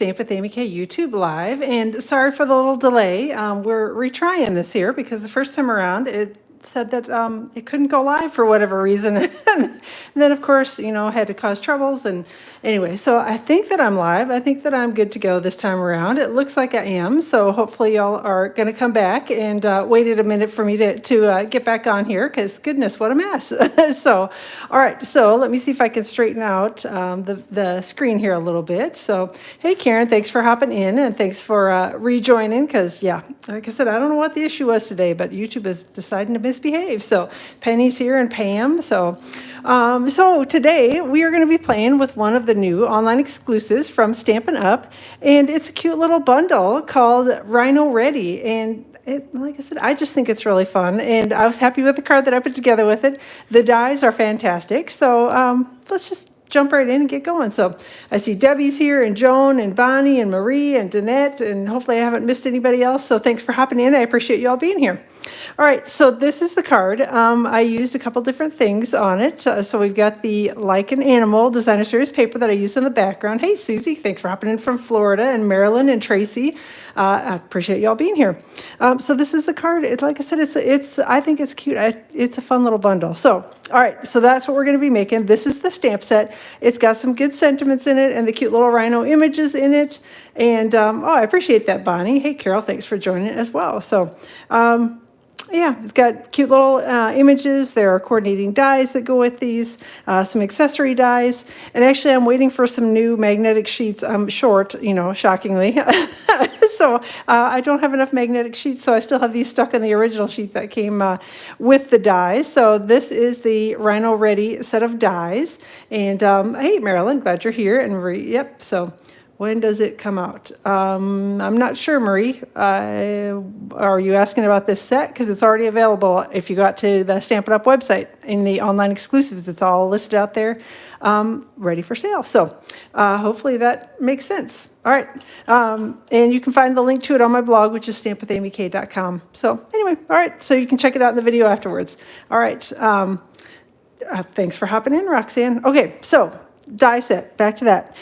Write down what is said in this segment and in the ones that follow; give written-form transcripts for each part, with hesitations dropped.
Stamp with Amy K YouTube Live, and sorry for the little delay. We're retrying this here because the first time around it said that it couldn't go live for whatever reason. And then, of course, had to cause troubles. And anyway, so I think that I'm live. I think that I'm good to go this time around. It looks like I am. So hopefully y'all are going to come back and waited a minute for me to get back on here because goodness, what a mess. So, all right. So let me see if I can straighten out the screen here a little bit. So, hey, Karen, thanks for hopping in and thanks for rejoining because, yeah, like I said, I don't know what the issue was today, but YouTube is deciding to misbehave. So Penny's here and Pam. So today we are going to be playing with one of the new online exclusives from Stampin' Up, and it's a cute little bundle called Rhino Ready. And like I said, I just think it's really fun, and I was happy with the card that I put together with it. The dies are fantastic. So let's just jump right in and get going. So I see Debbie's here and Joan and Bonnie and Marie and Danette, and hopefully I haven't missed anybody else. So thanks for hopping in. I appreciate you all being here. All right, so this is the card. I used a couple different things on it. So we've got the Like an Animal Designer Series paper that I used in the background. Hey, Susie, thanks for hopping in from Florida, and Marilyn and Tracy. I appreciate you all being here. So this is the card. Like I said, I think it's cute. It's a fun little bundle. So, all right, so that's what we're going to be making. This is the stamp set. It's got some good sentiments in it and the cute little rhino images in it. And, I appreciate that, Bonnie. Hey, Carol, thanks for joining as well. So, yeah, it's got cute little images. There are coordinating dies that go with these, some accessory dies. And actually, I'm waiting for some new magnetic sheets. I'm short, shockingly. So I don't have enough magnetic sheets, so I still have these stuck in the original sheet that came with the dies. So this is the Rhino Ready set of dies. And hey, Marilyn, glad you're here. And Marie, yep, so when does it come out? I'm not sure, Marie. Are you asking about this set? Because it's already available if you got to the Stampin' Up website in the online exclusives. It's all listed out there, ready for sale. So hopefully that makes sense. All right. And you can find the link to it on my blog, which is stampwithamyk.com. So anyway, all right. So you can check it out in the video afterwards. All right. Thanks for hopping in, Roxanne. Okay, so die set, back to that.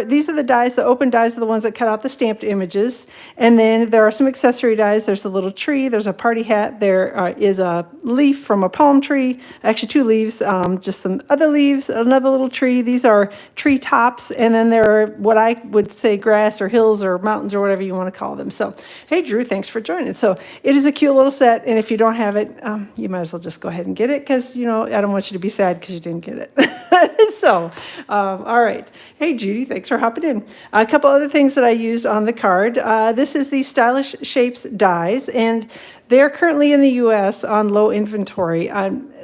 These are the dies. The open dies are the ones that cut out the stamped images. And then there are some accessory dies. There's a little tree. There's a party hat. There is a leaf from a palm tree. Actually, two leaves, just some other leaves, another little tree. These are tree tops. And then there are what I would say grass or hills or mountains or whatever you want to call them. So, hey, Drew, thanks for joining. So it is a cute little set. And if you don't have it, you might as well just go ahead and get it because, I don't want you to be sad because you didn't get it. So, all right. Hey, Judy, thanks for hopping in. A couple other things that I used on the card. This is the Stylish Shapes dies, and they're currently in the U.S. on low inventory.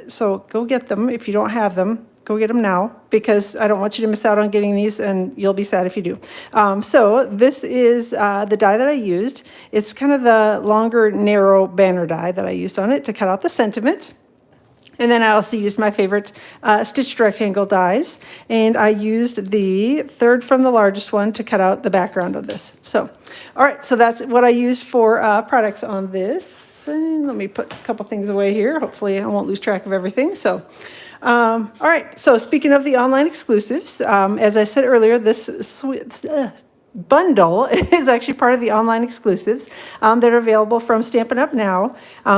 So go get them. If you don't have them, go get them now because I don't want you to miss out on getting these, and you'll be sad if you do. So this is the die that I used. It's kind of the longer, narrow banner die that I used on it to cut out the sentiment. And then I also used my favorite stitched rectangle dies, and I used the third from the largest one to cut out the background of this. So, all right, so that's what I used for products on this. And let me put a couple things away here. Hopefully I won't lose track of everything. So, all right, so speaking of the online exclusives, as I said earlier, this bundle is actually part of the online exclusives that are available from Stampin' Up! Now.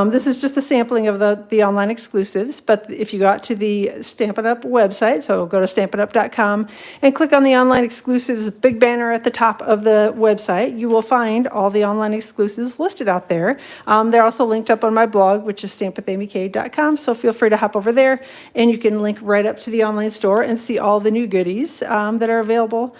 This is just a sampling of the online exclusives, but if you got to the Stampin' Up! Website, so go to stampinup.com and click on the online exclusives big banner at the top of the website, you will find all the online exclusives listed out there. They're also linked up on my blog, which is stampwithamyk.com, so feel free to hop over there and you can link right up to the online store and see all the new goodies that are available.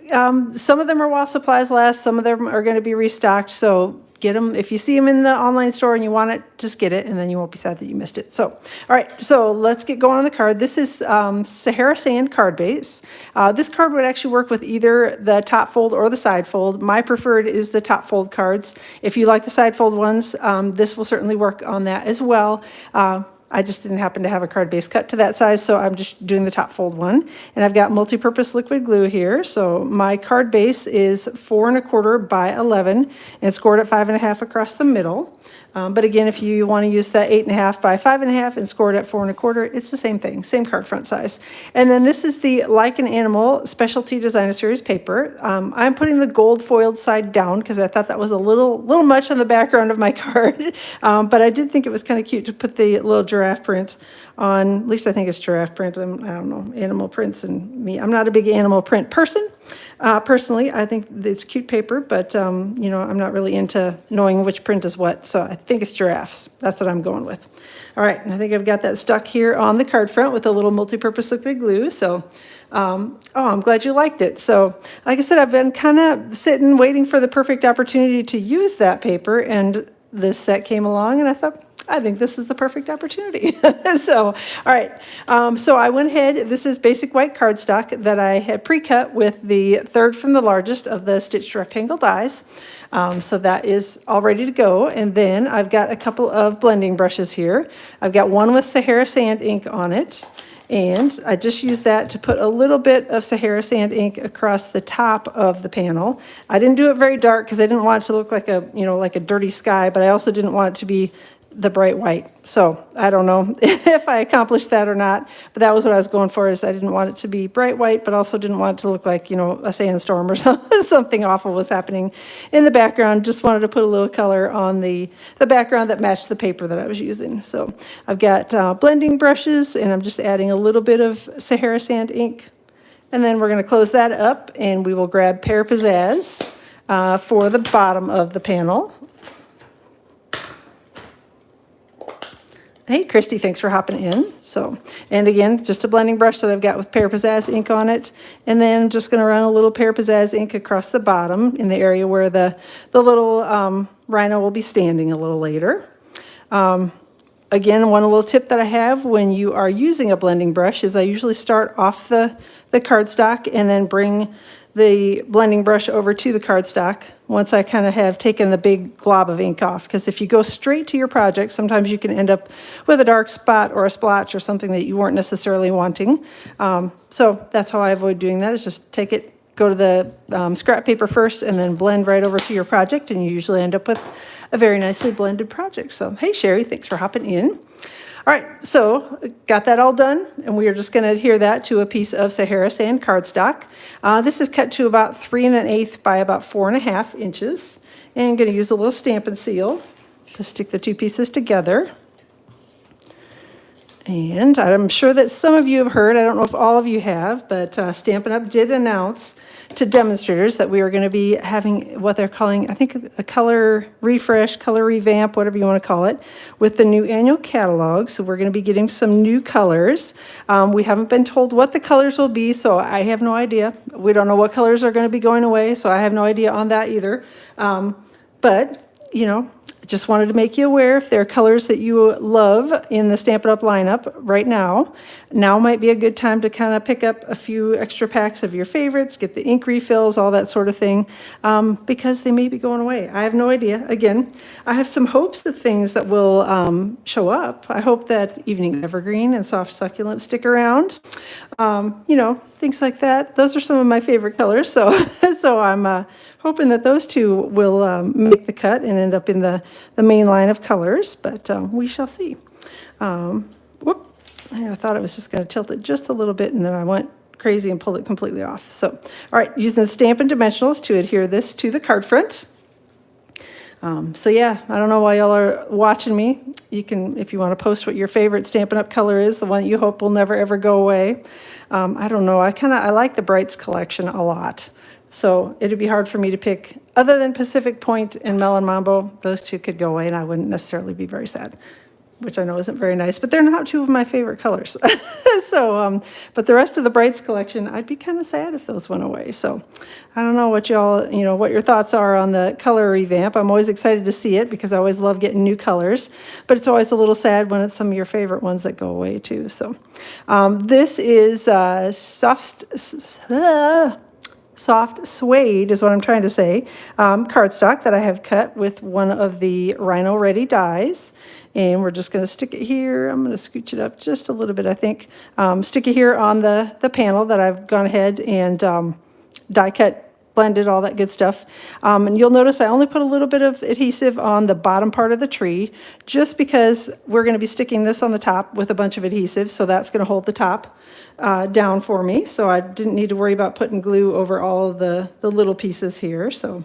Some of them are while supplies last, some of them are going to be restocked, so get them. If you see them in the online store and you want it, just get it, and then you won't be sad that you missed it. So, all right, so let's get going on the card. This is Sahara Sand card base. This card would actually work with either the top fold or the side fold. My preferred is the top fold cards. If you like the side fold ones, this will certainly work on that as well. I just didn't happen to have a card base cut to that size, so I'm just doing the top fold one. And I've got multi-purpose liquid glue here. So my card base is 4 1/4 by 11 and scored at 5 1/2 across the middle. But again, if you want to use that 8 1/2 by 5 1/2 and score it at 4 1/4, it's the same thing, same card front size. And then this is the Like an Animal Specialty Designer Series paper. I'm putting the gold foiled side down because I thought that was a little much on the background of my card. But I did think it was kind of cute to put the little giraffe print on. At least I think it's giraffe print. I don't know, animal prints and me. I'm not a big animal print person. Personally, I think it's cute paper, but you know, I'm not really into knowing which print is what. So I think it's giraffes. That's what I'm going with. All right, and I think I've got that stuck here on the card front with a little multi-purpose liquid glue. So, oh, I'm glad you liked it. So, like I said, I've been kind of sitting, waiting for the perfect opportunity to use that paper, and this set came along, and I thought, I think this is the perfect opportunity. So, all right. So I went ahead. This is basic white cardstock that I had pre-cut with the third from the largest of the stitched rectangle dies. So that is all ready to go. And then I've got a couple of blending brushes here. I've got one with Sahara Sand ink on it. And I just used that to put a little bit of Sahara Sand ink across the top of the panel. I didn't do it very dark because I didn't want it to look like a, you know, like a dirty sky, but I also didn't want it to be the bright white. So I don't know if I accomplished that or not, but that was what I was going for, is I didn't want it to be bright white, but also didn't want it to look like, you know, a sandstorm or something awful was happening in the background. Just wanted to put a little color on the background that matched the paper that I was using. So I've got blending brushes, and I'm just adding a little bit of Sahara Sand ink. And then we're going to close that up, and we will grab Pear Pizzazz for the bottom of the panel. Hey, Christy, thanks for hopping in. So, and again, just a blending brush that I've got with Pear Pizzazz ink on it. And then I'm just going to run a little Pear Pizzazz ink across the bottom in the area where the little rhino will be standing a little later. Again, one little tip that I have when you are using a blending brush is I usually start off the cardstock and then bring the blending brush over to the cardstock once I kind of have taken the big glob of ink off. Because if you go straight to your project, sometimes you can end up with a dark spot or a splotch or something that you weren't necessarily wanting. So that's how I avoid doing that, is just take it, go to the scrap paper first, and then blend right over to your project, and you usually end up with a very nicely blended project. So, hey, Sherry, thanks for hopping in. All right, so got that all done, and we are just going to adhere that to a piece of Sahara Sand cardstock. This is cut to about 3 1/8 by about 4 1/2 inches, and I'm going to use a little Stampin' Seal to stick the two pieces together. And I'm sure that some of you have heard, I don't know if all of you have, but Stampin' Up! Did announce to demonstrators that we are going to be having what they're calling, I think, a color refresh, color revamp, whatever you want to call it, with the new annual catalog. So we're going to be getting some new colors. We haven't been told what the colors will be, so I have no idea. We don't know what colors are going to be going away, so I have no idea on that either. But, you know, just wanted to make you aware if there are colors that you love in the Stampin' Up! Lineup right now. Now might be a good time to kind of pick up a few extra packs of your favorites, get the ink refills, all that sort of thing, because they may be going away. I have no idea. Again, I have some hopes of things that will show up. I hope that Evening Evergreen and Soft Succulent stick around. You know, things like that. Those are some of my favorite colors, so so I'm hoping that those two will make the cut and end up in the main line of colors, but we shall see. Whoop, I thought I was just going to tilt it just a little bit, and then I went crazy and pulled it completely off. So, all right, using the Stampin' Dimensionals to adhere this to the card front. So yeah, I don't know why y'all are watching me. You can, if you want to post what your favorite Stampin' Up! Color is, the one that you hope will never ever go away. I don't know, I like the Brights collection a lot. So it'd be hard for me to pick, other than Pacific Point and Melon Mambo, those two could go away and I wouldn't necessarily be very sad, which I know isn't very nice, but they're not two of my favorite colors. So, but the rest of the Brights collection, I'd be kind of sad if those went away. So I don't know what y'all, you know, what your thoughts are on the color revamp. I'm always excited to see it because I always love getting new colors, but it's always a little sad when it's some of your favorite ones that go away too. So this is soft suede is what I'm trying to say, cardstock that I have cut with one of the Rhino Ready dies. And we're just going to stick it here. I'm going to scooch it up just a little bit, I think. Stick it here on the panel that I've gone ahead and die cut, blended, all that good stuff. And you'll notice I only put a little bit of adhesive on the bottom part of the tree, just because we're going to be sticking this on the top with a bunch of adhesive, so that's going to hold the top down for me. So I didn't need to worry about putting glue over all of the little pieces here, so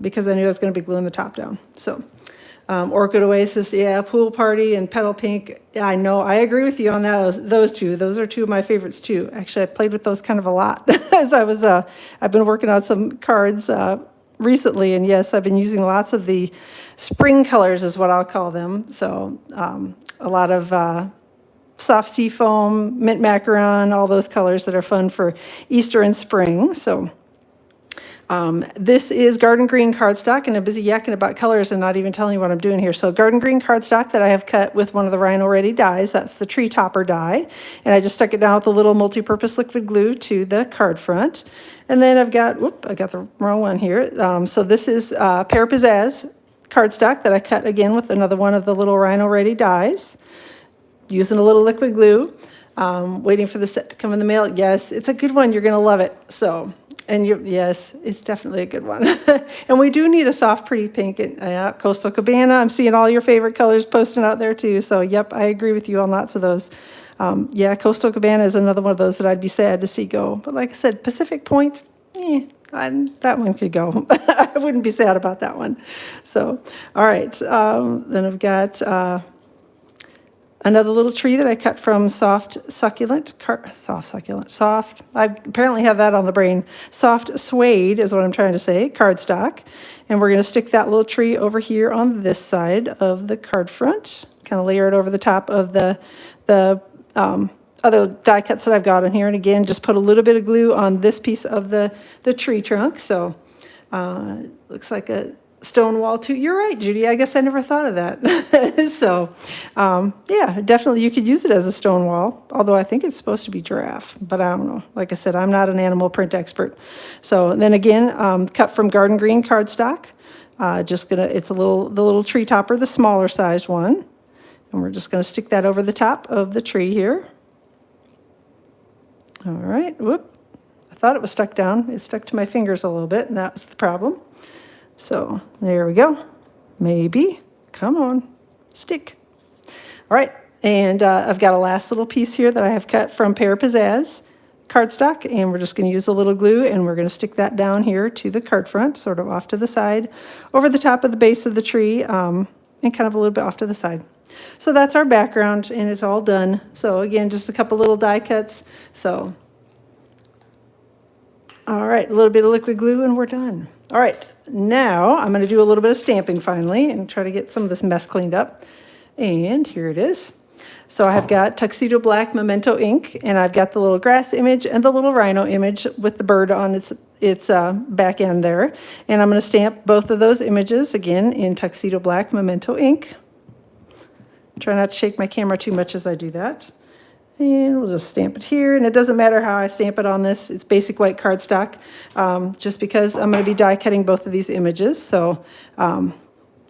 because I knew I was going to be gluing the top down. So Orchid Oasis, yeah, Pool Party and Petal Pink. Yeah, I know, I agree with you on those two. Those are two of my favorites too. Actually, I played with those kind of a lot as I was, I've been working on some cards recently, and yes, I've been using lots of the spring colors is what I'll call them. So a lot of soft sea foam, mint macaron, all those colors that are fun for Easter and spring. So this is garden green cardstock, and I'm busy yakking about colors and not even telling you what I'm doing here. So garden green cardstock that I have cut with one of the Rhino Ready dies. That's the tree topper die. And I just stuck it down with a little multi-purpose liquid glue to the card front. And then I've got, whoop, I got the wrong one here. So this is Pear Pizzazz cardstock that I cut again with another one of the little Rhino Ready dies. Using a little liquid glue. Waiting for the set to come in the mail. Yes, it's a good one. You're going to love it. So... And yes, it's definitely a good one. And we do need a soft, pretty pink. And, Coastal Cabana, I'm seeing all your favorite colors posted out there too. So, yep, I agree with you on lots of those. Yeah, Coastal Cabana is another one of those that I'd be sad to see go. But like I said, Pacific Point, that one could go. I wouldn't be sad about that one. So, all right. Then I've got... another little tree that I cut from soft, I apparently have that on the brain. Soft suede is what I'm trying to say, cardstock. And we're going to stick that little tree over here on this side of the card front. Kind of layer it over the top of the other die cuts that I've got in here. And again, just put a little bit of glue on this piece of the tree trunk. So looks like a stone wall too. You're right, Judy. I guess I never thought of that. So, yeah, definitely you could use it as a stone wall, although I think it's supposed to be giraffe, but I don't know. Like I said, I'm not an animal print expert. So then again, cut from garden green cardstock. It's the little tree topper, the smaller sized one. And we're just gonna stick that over the top of the tree here. All right, whoop. I thought it was stuck down. It stuck to my fingers a little bit, and that was the problem. So there we go. Maybe. Come on. Stick. All right. And I've got a last little piece here that I have cut from Pear Pizzazz cardstock. And we're just going to use a little glue. And we're going to stick that down here to the card front, sort of off to the side, over the top of the base of the tree, and kind of a little bit off to the side. So that's our background, and it's all done. So again, just a couple little die cuts. So, all right, a little bit of liquid glue, and we're done. All right. Now I'm going to do a little bit of stamping finally and try to get some of this mess cleaned up. And here it is. So I have got Tuxedo Black Memento ink, and I've got the little grass image and the little rhino image with the bird on its back end there. And I'm going to stamp both of those images again in Tuxedo Black Memento ink. Try not to shake my camera too much as I do that. And we'll just stamp it here. And it doesn't matter how I stamp it on this. It's basic white cardstock, just because I'm going to be die cutting both of these images. So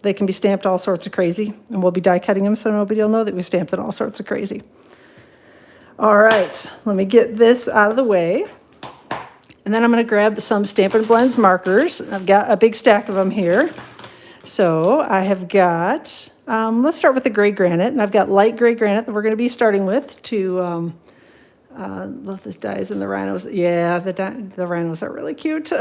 they can be stamped all sorts of crazy. And we'll be die cutting them so nobody will know that we stamped it all sorts of crazy. All right, let me get this out of the way. And then I'm going to grab some Stampin' Blends markers. I've got a big stack of them here. So I have got... let's start with the gray granite, and I've got light gray granite that we're going to be starting with to love this dies and the rhinos. Yeah, the rhinos are really cute.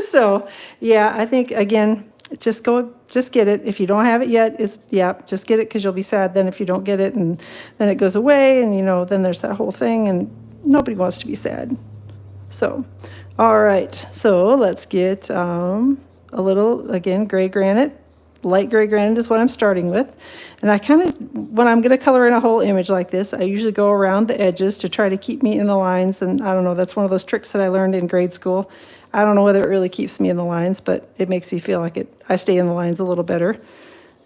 So yeah, I think again, just get it. If you don't have it yet, just get it, because you'll be sad then if you don't get it, and then it goes away, and then there's that whole thing, and nobody wants to be sad. So, all right, so let's get a little, again, gray granite. Light gray granite is what I'm starting with. And I kind of, when I'm going to color in a whole image like this, I usually go around the edges to try to keep me in the lines. And I don't know, that's one of those tricks that I learned in grade school. I don't know whether it really keeps me in the lines, but it makes me feel like I stay in the lines a little better.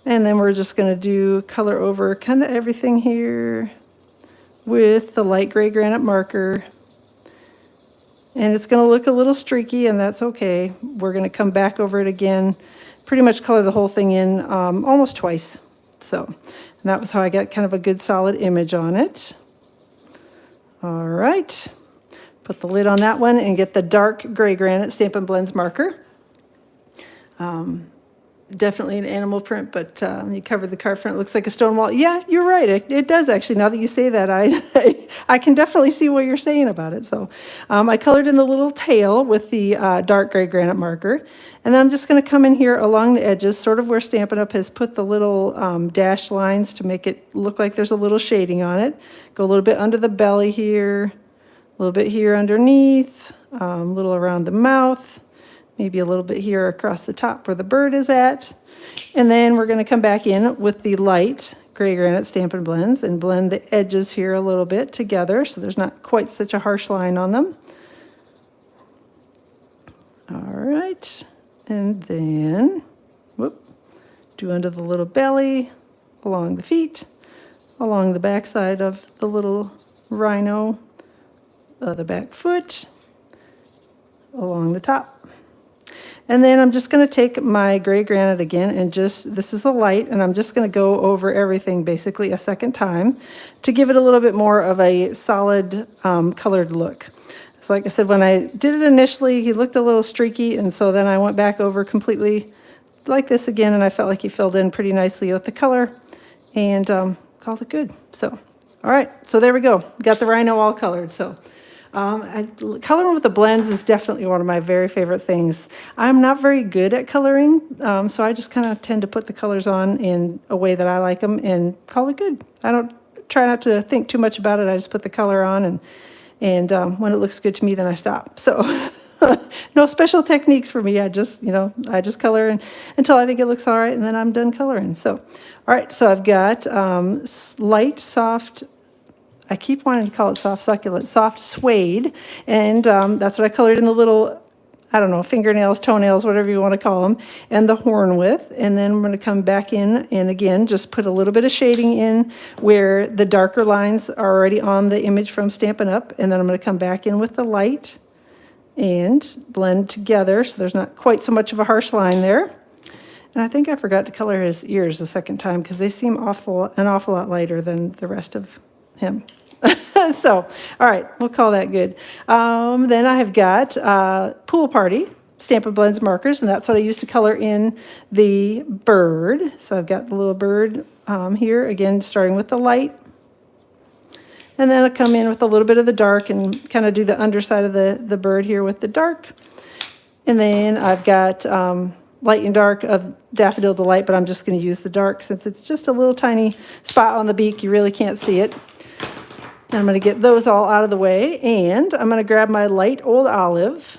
And then we're just going to do color over kind of everything here with the light gray granite marker. And it's going to look a little streaky, and that's okay. We're going to come back over it again, pretty much color the whole thing in almost twice. So, and that was how I got kind of a good solid image on it. All right, put the lid on that one and get the dark gray granite Stampin' Blends marker. Definitely an animal print, but you covered the card front. It looks like a stone wall. Yeah, you're right. It does actually. Now that you say that, I can definitely see what you're saying about it. So I colored in the little tail with the dark gray granite marker. And then I'm just going to come in here along the edges, sort of where Stampin' Up! Has put the little dashed lines to make it look like there's a little shading on it. Go a little bit under the belly here, a little bit here underneath, a little around the mouth. Maybe a little bit here across the top where the bird is at. And then we're going to come back in with the light gray granite Stampin' Blends and blend the edges here a little bit together so there's not quite such a harsh line on them. All right. And then, do under the little belly, along the feet, along the back side of the little rhino, the back foot, along the top. And then I'm just going to take my gray granite again and this is a light, and I'm just going to go over everything basically a second time to give it a little bit more of a solid colored look. So like I said, when I did it initially, he looked a little streaky, and so then I went back over completely like this again, and I felt like he filled in pretty nicely with the color and called it good. So, all right, so there we go. Got the rhino all colored. So. Coloring with the blends is definitely one of my very favorite things. I'm not very good at coloring, so I just kind of tend to put the colors on in a way that I like them and call it good. I don't try not to think too much about it. I just put the color on, and when it looks good to me, then I stop. So no special techniques for me. I just color until I think it looks all right, and then I'm done coloring. So, all right, so I've got light, soft, I keep wanting to call it soft succulent, soft suede, and that's what I colored in the little, I don't know, fingernails, toenails, whatever you want to call them, and the horn with. And then I'm going to come back in and again just put a little bit of shading in where the darker lines are already on the image from Stampin' Up. And then I'm going to come back in with the light and blend together so there's not quite so much of a harsh line there. And I think I forgot to color his ears the second time because they seem an awful lot lighter than the rest of him. So, all right, we'll call that good. Then I have got Pool Party Stampin' Blends markers, and that's what I use to color in the bird. So I've got the little bird here, again, starting with the light. And then I'll come in with a little bit of the dark and kind of do the underside of the bird here with the dark. And then I've got light and dark of Daffodil Delight, but I'm just going to use the dark since it's just a little tiny spot on the beak. You really can't see it. I'm going to get those all out of the way, and I'm going to grab my light Old Olive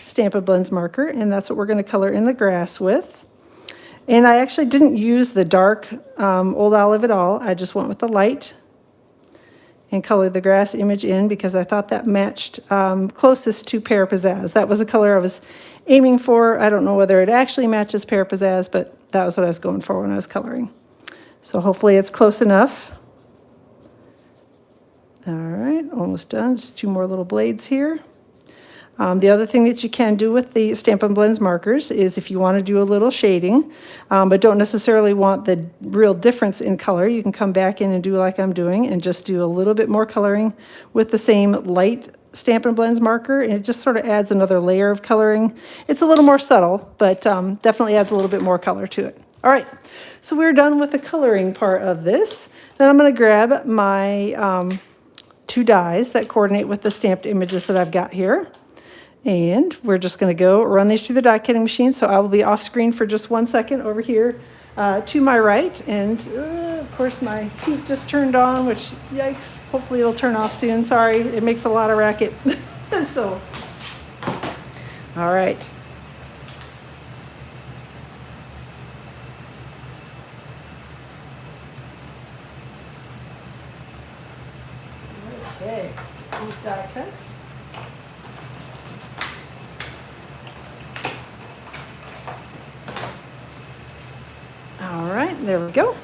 Stampin' Blends marker, and that's what we're going to color in the grass with. And I actually didn't use the dark Old Olive at all. I just went with the light and colored the grass image in because I thought that matched closest to Pear Pizzazz. That was the color I was aiming for. I don't know whether it actually matches Pear Pizzazz, but that was what I was going for when I was coloring. So hopefully it's close enough. All right, almost done. Just two more little blades here. The other thing that you can do with the Stampin' Blends markers is if you want to do a little shading, but don't necessarily want the real difference in color, you can come back in and do like I'm doing and just do a little bit more coloring with the same light Stampin' Blends marker, and it just sort of adds another layer of coloring. It's a little more subtle, but definitely adds a little bit more color to it. All right, so we're done with the coloring part of this. Then I'm going to grab my two dies that coordinate with the stamped images that I've got here. And we're just going to go run these through the die cutting machine. So I will be off screen for just 1 second over here to my right. And of course my heat just turned on, which yikes, hopefully it'll turn off soon. Sorry, it makes a lot of racket. So, all right. Okay, these die cuts. All right, there we go.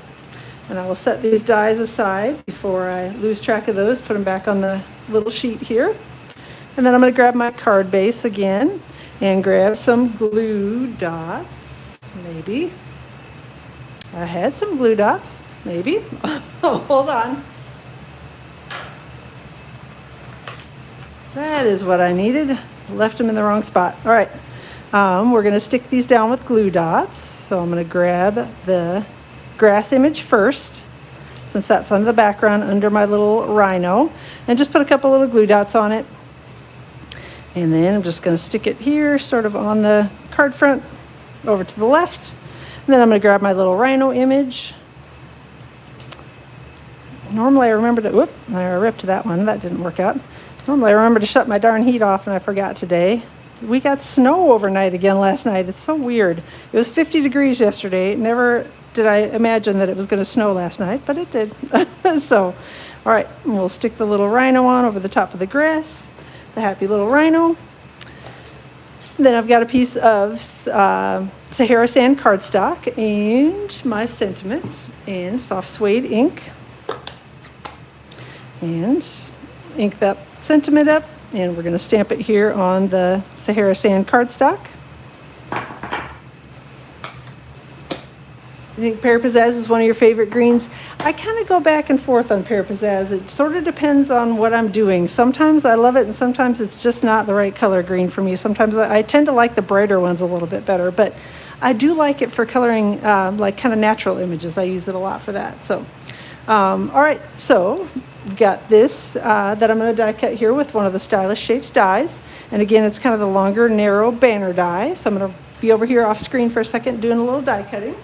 And I will set these dies aside before I lose track of those, put them back on the little sheet here. And then I'm going to grab my card base again and grab some glue dots, maybe. I had some glue dots, maybe. Oh, hold on. That is what I needed. Left them in the wrong spot. All right. We're going to stick these down with glue dots. So I'm going to grab the grass image first, since that's on the background under my little rhino, and just put a couple little glue dots on it. And then I'm just going to stick it here, sort of on the card front, over to the left. And then I'm going to grab my little rhino image. Normally I remember to, whoop, I ripped that one. That didn't work out. Normally I remember to shut my darn heat off, and I forgot today. We got snow overnight again last night. It's so weird. It was 50 degrees yesterday. Never did I imagine that it was going to snow last night, but it did. So, all right, we'll stick the little rhino on over the top of the grass. The happy little rhino. Then I've got a piece of Sahara sand cardstock and my sentiment and soft suede ink. And ink that sentiment up, and we're going to stamp it here on the Sahara sand cardstock. I think Pear Pizzazz is one of your favorite greens. I kind of go back and forth on Pear Pizzazz. It sort of depends on what I'm doing. Sometimes I love it, and sometimes it's just not the right color green for me. Sometimes I tend to like the brighter ones a little bit better, but I do like it for coloring like kind of natural images. I use it a lot for that. So, all right, so we've got this that I'm going to die cut here with one of the Stylish Shapes dies. And again, it's kind of the longer, narrow banner die. So I'm going to be over here off screen for a second doing a little die cutting.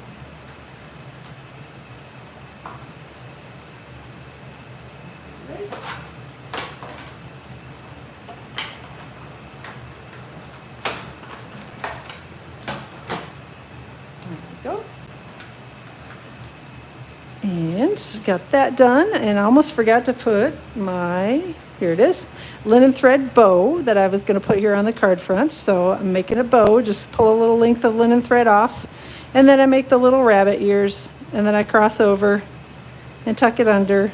And got that done, and I almost forgot to put my, here it is, linen thread bow that I was going to put here on the card front. So I'm making a bow, just pull a little length of linen thread off, and then I make the little rabbit ears, and then I cross over and tuck it under,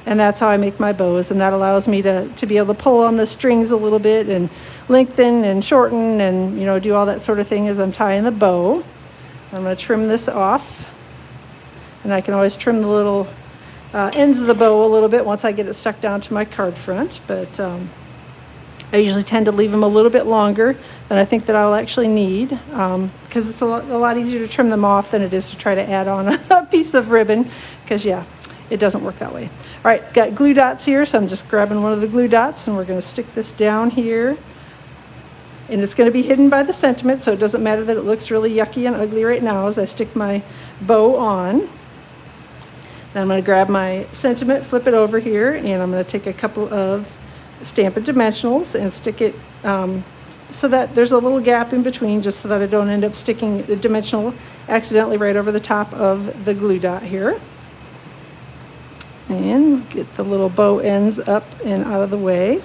and that's how I make my bows. And that allows me to be able to pull on the strings a little bit and lengthen and shorten and, you know, do all that sort of thing as I'm tying the bow. I'm going to trim this off. And I can always trim the little ends of the bow a little bit once I get it stuck down to my card front. But I usually tend to leave them a little bit longer than I think that I'll actually need, because it's a lot easier to trim them off than it is to try to add on a piece of ribbon, because, yeah, it doesn't work that way. All right, got glue dots here, so I'm just grabbing one of the glue dots, and we're going to stick this down here. And it's going to be hidden by the sentiment, so it doesn't matter that it looks really yucky and ugly right now as I stick my bow on. Then I'm going to grab my sentiment, flip it over here, and I'm going to take a couple of Stampin' Dimensionals and stick it so that there's a little gap in between, just so that I don't end up sticking the dimensional accidentally right over the top of the glue dot here. And get the little bow ends up and out of the way.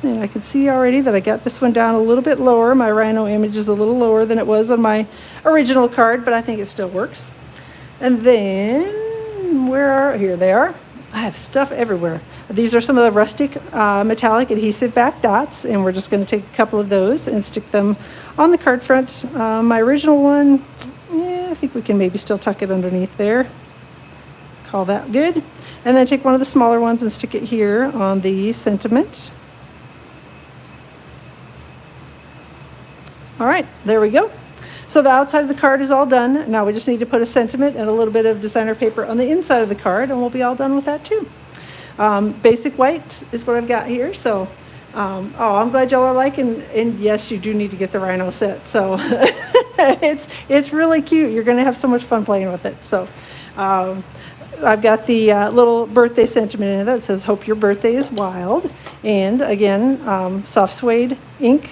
And I can see already that I got this one down a little bit lower. My Rhino image is a little lower than it was on my original card, but I think it still works. And then, here they are. I have stuff everywhere. These are some of the rustic metallic adhesive back dots, and we're just going to take a couple of those and stick them on the card front. My original one, yeah, I think we can maybe still tuck it underneath there. Call that good. And then take one of the smaller ones and stick it here on the sentiment. All right, there we go. So the outside of the card is all done. Now we just need to put a sentiment and a little bit of designer paper on the inside of the card, and we'll be all done with that too. Basic white is what I've got here. So, I'm glad y'all are liking, and yes, you do need to get the Rhino set. So it's really cute. You're going to have so much fun playing with it. So I've got the little birthday sentiment in it that says, "Hope your birthday is wild." And again, soft suede ink.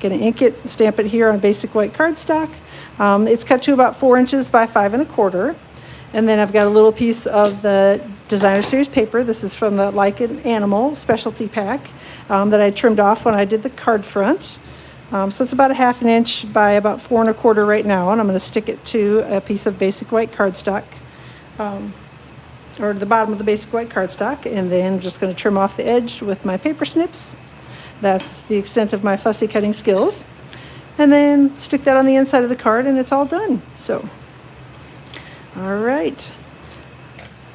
Going to ink it, stamp it here on basic white cardstock. It's cut to about 4 inches by 5 1/4. And then I've got a little piece of the Designer Series paper. This is from the Like an Animal specialty pack that I trimmed off when I did the card front. So it's about a 1/2 inch by about 4 1/4 right now. And I'm going to stick it to a piece of basic white cardstock. or the bottom of the basic white cardstock, and then I'm just going to trim off the edge with my paper snips. That's the extent of my fussy cutting skills. And then stick that on the inside of the card and it's all done. So, all right.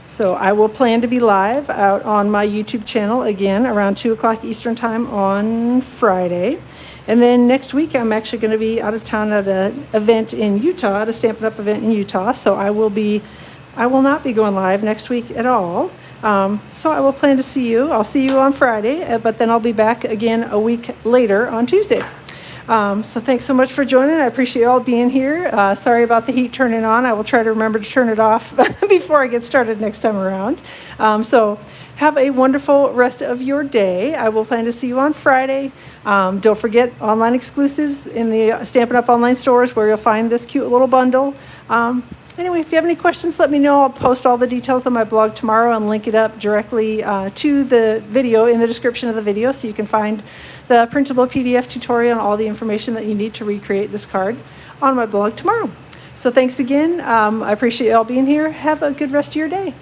So I will plan to be live out on my YouTube channel again around 2 o'clock Eastern time on Friday. And then next week I'm actually going to be out of town at an event in Utah, at a Stampin' Up! Event in Utah. So I will not be going live next week at all. So I will plan to see you. I'll see you on Friday, but then I'll be back again a week later on Tuesday. So thanks so much for joining. I appreciate you all being here. Sorry about the heat turning on. I will try to remember to turn it off before I get started next time around. So have a wonderful rest of your day. I will plan to see you on Friday. Don't forget online exclusives in the Stampin' Up! Online stores where you'll find this cute little bundle. Anyway, if you have any questions, let me know. I'll post all the details on my blog tomorrow and link it up directly to the video in the description of the video, so you can find the printable PDF tutorial and all the information that you need to recreate this card on my blog tomorrow. So thanks again. I appreciate you all being here. Have a good rest of your day.